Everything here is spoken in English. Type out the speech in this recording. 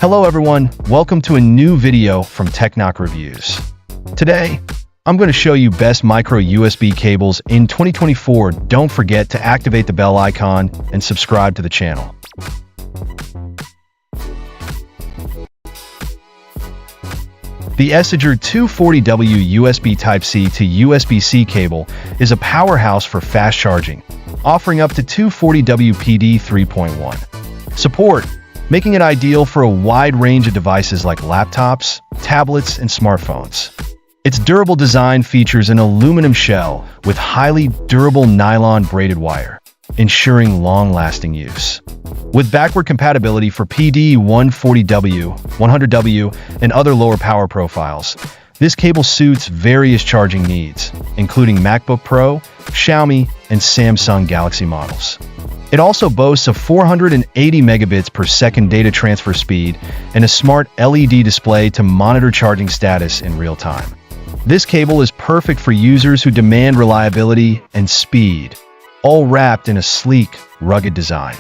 Hello everyone, welcome to a new video from Technoc Reviews. Today, I'm going to show you best micro USB cables in 2024. Don't forget to activate the bell icon and subscribe to the channel. The Essiger 240W USB Type-C to USB-C cable is a powerhouse for fast charging, offering up to 240W PD 3.1 support, making it ideal for a wide range of devices like laptops, tablets, and smartphones. Its durable design features an aluminum shell with highly durable nylon braided wire, ensuring long-lasting use. With backward compatibility for PD 140W, 100W, and other lower power profiles, this cable suits various charging needs, including MacBook Pro, Xiaomi, and Samsung Galaxy models. It also boasts a 480 megabits per second data transfer speed and a smart LED display to monitor charging status in real time. This cable is perfect for users who demand reliability and speed, all wrapped in a sleek, rugged design.